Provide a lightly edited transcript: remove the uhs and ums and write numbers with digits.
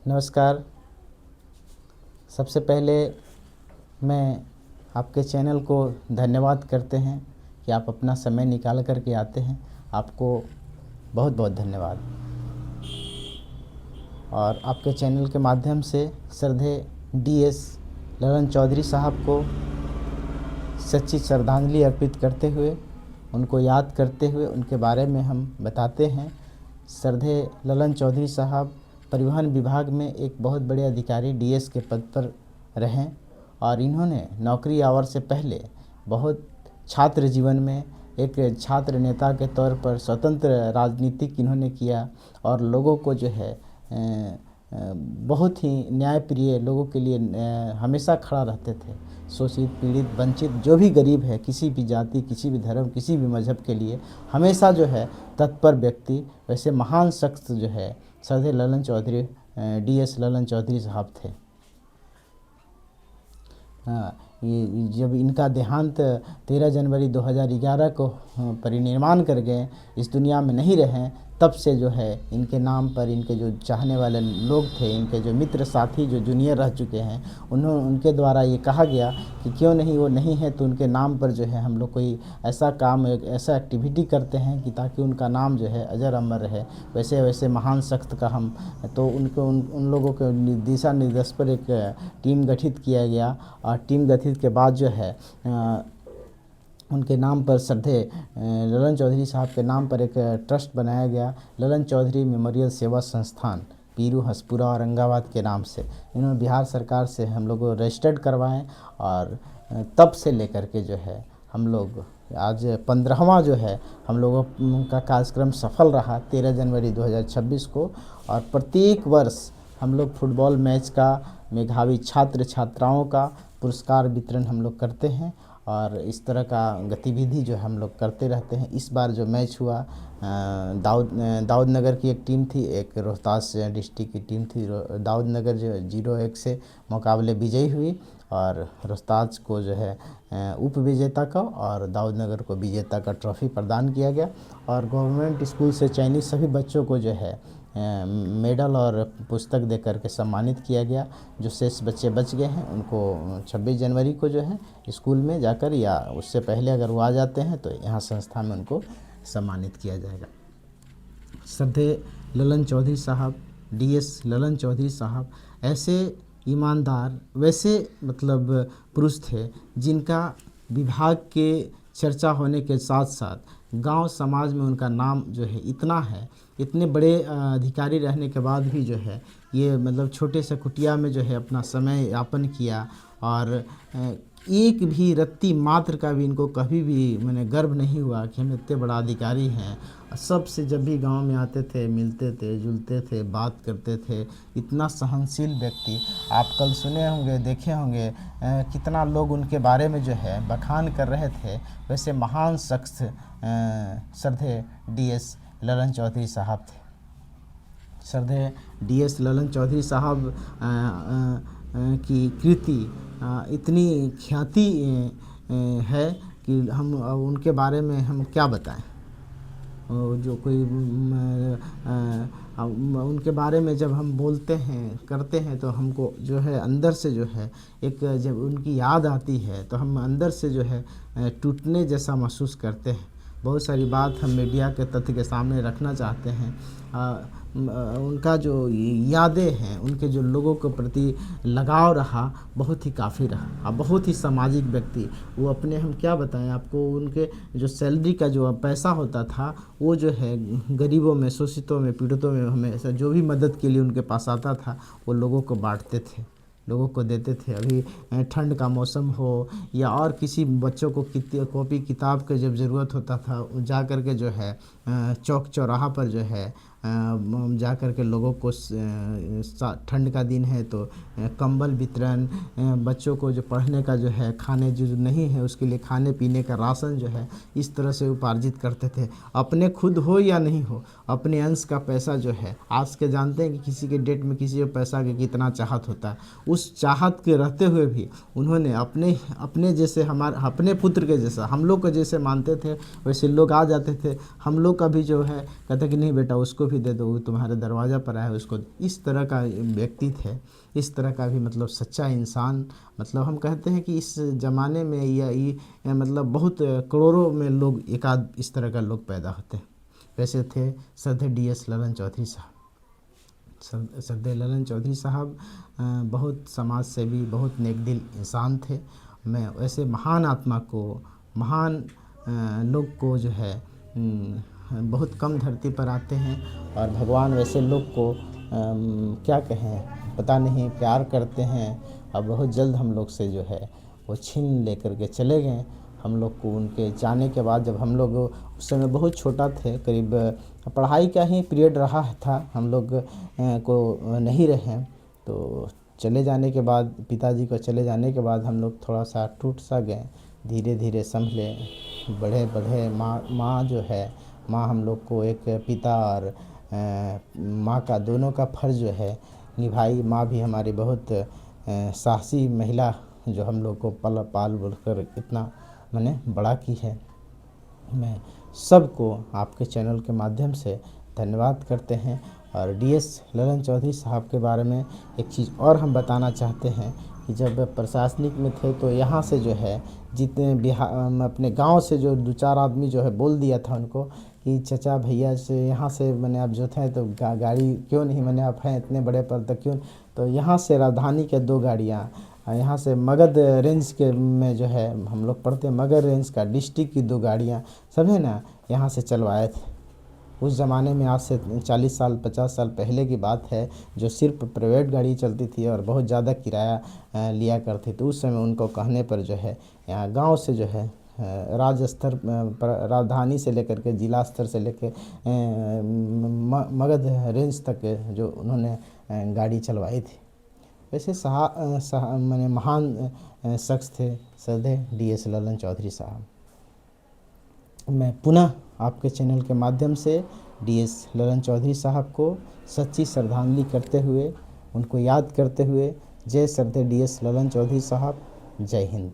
नमस्कार। सबसे पहले मैं आपके चैनल को धन्यवाद करते हैं कि आप अपना समय निकाल कर के आते हैं। आपको बहुत बहुत धन्यवाद। और आपके चैनल के माध्यम से श्रद्धेय DS ललन चौधरी साहब को सच्ची श्रद्धांजलि अर्पित करते हुए, उनको याद करते हुए उनके बारे में हम बताते हैं। श्रद्धेय ललन चौधरी साहब परिवहन विभाग में एक बहुत बड़े अधिकारी DS के पद पर रहें और इन्होंने नौकरी आवर से पहले बहुत छात्र जीवन में एक छात्र नेता के तौर पर स्वतंत्र राजनीतिक इन्होंने किया और लोगों को जो है बहुत ही न्यायप्रिय, लोगों के लिए हमेशा खड़ा रहते थे। शोषित, पीड़ित, वंचित जो भी गरीब है, किसी भी जाति, किसी भी धर्म, किसी भी मज़हब के लिए हमेशा जो है तत्पर व्यक्ति, वैसे महान शख्स जो है श्रद्धेय ललन चौधरी DS ललन चौधरी साहब थे। ये जब इनका देहांत 13 जनवरी 2011 को परिनिर्वाण कर गए, इस दुनिया में नहीं रहे, तब से जो है इनके नाम पर इनके जो चाहने वाले लोग थे, इनके जो मित्र साथी जो जूनियर रह चुके हैं, उनके द्वारा ये कहा गया कि क्यों नहीं वो नहीं है तो उनके नाम पर जो है हम लोग कोई ऐसा काम, एक ऐसा एक्टिविटी करते हैं कि ताकि उनका नाम जो है अजर अमर रहे। वैसे वैसे महान शख्स का हम तो उन लोगों के दिशा निर्देश पर एक टीम गठित किया गया और टीम गठित के बाद जो है उनके नाम पर श्रद्धेय ललन चौधरी साहब के नाम पर एक ट्रस्ट बनाया गया, ललन चौधरी मेमोरियल सेवा संस्थान, पीरू, हसपुरा, औरंगाबाद के नाम से। इन्होंने बिहार सरकार से हम लोग को रजिस्टर्ड करवाएं और तब से लेकर के जो है हम लोग आज 15वां जो है हम लोगों का कार्यक्रम सफल रहा 13 जनवरी 2026 को। और प्रत्येक वर्ष हम लोग फुटबॉल मैच का, मेधावी छात्र छात्राओं का पुरस्कार वितरण हम लोग करते हैं और इस तरह का गतिविधि जो हम लोग करते रहते हैं। इस बार जो मैच हुआ, दाऊद नगर की एक टीम थी, एक रोहतास डिस्ट्रिक्ट की टीम थी। दाऊद नगर जो 0-1 से मुकाबले विजयी हुई और रोहतास को जो है उप विजेता का और दाऊद नगर को विजेता का ट्रॉफी प्रदान किया गया। और गवर्नमेंट स्कूल से चयनित सभी बच्चों को जो है मेडल और पुस्तक दे करके सम्मानित किया गया। जो शेष बच्चे बच गए हैं उनको 26 जनवरी को जो है स्कूल में जाकर या उससे पहले अगर वो आ जाते हैं तो यहाँ संस्था में उनको सम्मानित किया जाएगा। श्रद्धेय ललन चौधरी साहब, DS ललन चौधरी साहब ऐसे ईमानदार, वैसे मतलब पुरुष थे जिनका विभाग के चर्चा होने के साथ साथ गांव समाज में उनका नाम जो है इतना है, इतने बड़े अधिकारी रहने के बाद भी जो है ये मतलब छोटे से कुटिया में जो है अपना समय यापन किया और एक भी रत्ती मात्र का भी इनको कभी भी मैंने गर्व नहीं हुआ कि हम इतने बड़ा अधिकारी हैं। सबसे जब भी गांव में आते थे, मिलते थे, जुलते थे, बात करते थे। इतना सहनशील व्यक्ति आप कल सुने होंगे, देखे होंगे कितना लोग उनके बारे में जो है बखान कर रहे थे। वैसे महान शख्स श्रद्धेय DS ललन चौधरी साहब थे। श्रद्धेय DS ललन चौधरी साहब की कृति इतनी ख्याति है कि हम उनके बारे में हम क्या बताएं। जो कोई उनके बारे में जब हम बोलते हैं, करते हैं तो हमको जो है अंदर से जो है एक जब उनकी याद आती है तो हम अंदर से जो है टूटने जैसा महसूस करते हैं। बहुत सारी बात हम मीडिया के तथ्य के सामने रखना चाहते हैं। उनका जो यादें हैं, उनके जो लोगों के प्रति लगाव रहा बहुत ही काफ़ी रहा और बहुत ही सामाजिक व्यक्ति। वो अपने हम क्या बताएं आपको, उनके जो सैलरी का जो पैसा होता था वो जो है गरीबों में, शोषितों में, पीड़ितों में हमेशा जो भी मदद के लिए उनके पास आता था वो लोगों को बांटते थे, लोगों को देते थे। अभी ठंड का मौसम हो या और किसी बच्चों को कॉपी किताब की जब ज़रूरत होता था, जा कर के जो है चौक चौराहा पर जो है जा कर के लोगों को ठंड का दिन है तो कंबल वितरण, बच्चों को जो पढ़ने का जो है, खाने जो नहीं है उसके लिए खाने पीने का राशन जो है इस तरह से उपार्जित करते थे। अपने खुद हो या नहीं हो, अपने अंश का पैसा जो है, आज के जानते हैं कि किसी के डेट में किसी के पैसा के कितना चाहत होता है। उस चाहत के रहते हुए भी उन्होंने अपने जैसे, हमारे अपने पुत्र के जैसा हम लोग को जैसे मानते थे वैसे लोग आ जाते थे। हम लोग का भी जो है कहते कि नहीं बेटा उसको भी दे दो, वो तुम्हारे दरवाज़ा पर आए उसको, इस तरह का व्यक्ति थे, इस तरह का भी मतलब सच्चा इंसान। मतलब हम कहते हैं कि इस ज़माने में या मतलब बहुत करोड़ों में लोग एकाध इस तरह का लोग पैदा होते हैं। वैसे थे सरदार DS ललन चौधरी साहब। सरदार ललन चौधरी साहब बहुत समाज सेवी, बहुत नेकदिल इंसान थे। मैं ऐसे महान आत्मा को, महान लोग को जो है बहुत कम धरती पर आते हैं, और भगवान वैसे लोग को क्या कहें, पता नहीं प्यार करते हैं। और बहुत जल्द हम लोग से जो है वो छीन लेकर के चले गए। हम लोग को उनके जाने के बाद, जब हम लोग उस समय बहुत छोटा थे, करीब पढ़ाई का ही पीरियड रहा था, हम लोग को नहीं रहे, तो चले जाने के बाद, पिताजी को चले जाने के बाद हम लोग थोड़ा सा टूट सा गए। धीरे धीरे संभले, बढ़े बढ़े। माँ जो है, माँ हम लोग को एक पिता और माँ का दोनों का फ़र्ज़ जो है निभाई। माँ भी हमारी बहुत साहसी महिला, जो हम लोग को पाल बोल कर इतना मैंने बड़ा की है। मैं सबको आपके चैनल के माध्यम से धन्यवाद करते हैं। और DS ललन चौधरी साहब के बारे में एक चीज़ और हम बताना चाहते हैं कि जब प्रशासनिक में थे तो यहाँ से जो है जितने बिहार अपने गांव से जो 2-4 आदमी जो है बोल दिया था उनको कि चचा भैया से यहाँ से मैंने आप जो थे तो गाड़ी क्यों नहीं, मैंने आप हैं इतने बड़े पर तक क्यों। तो यहाँ से राजधानी के 2 गाड़ियाँ, यहाँ से मगध रेंज के में जो है हम लोग पढ़ते, मगध रेंज का डिस्ट्रिक्ट की 2 गाड़ियाँ सब है ना, यहाँ से चलवाए थे। उस ज़माने में, आज से 40 साल 50 साल पहले की बात है, जो सिर्फ प्राइवेट गाड़ी चलती थी और बहुत ज़्यादा किराया लिया करती। तो उस समय उनको कहने पर जो है यहाँ गांव से जो है राज्य स्तर पर, राजधानी से लेकर के जिला स्तर से लेकर मगध रेंज तक जो उन्होंने गाड़ी चलवाई थी। वैसे मैंने महान शख्स थे सरदार DS ललन चौधरी साहब। मैं पुनः आपके चैनल के माध्यम से DS ललन चौधरी साहब को सच्ची श्रद्धांजलि करते हुए, उनको याद करते हुए, जय सरदार DS ललन चौधरी साहब, जय हिंद।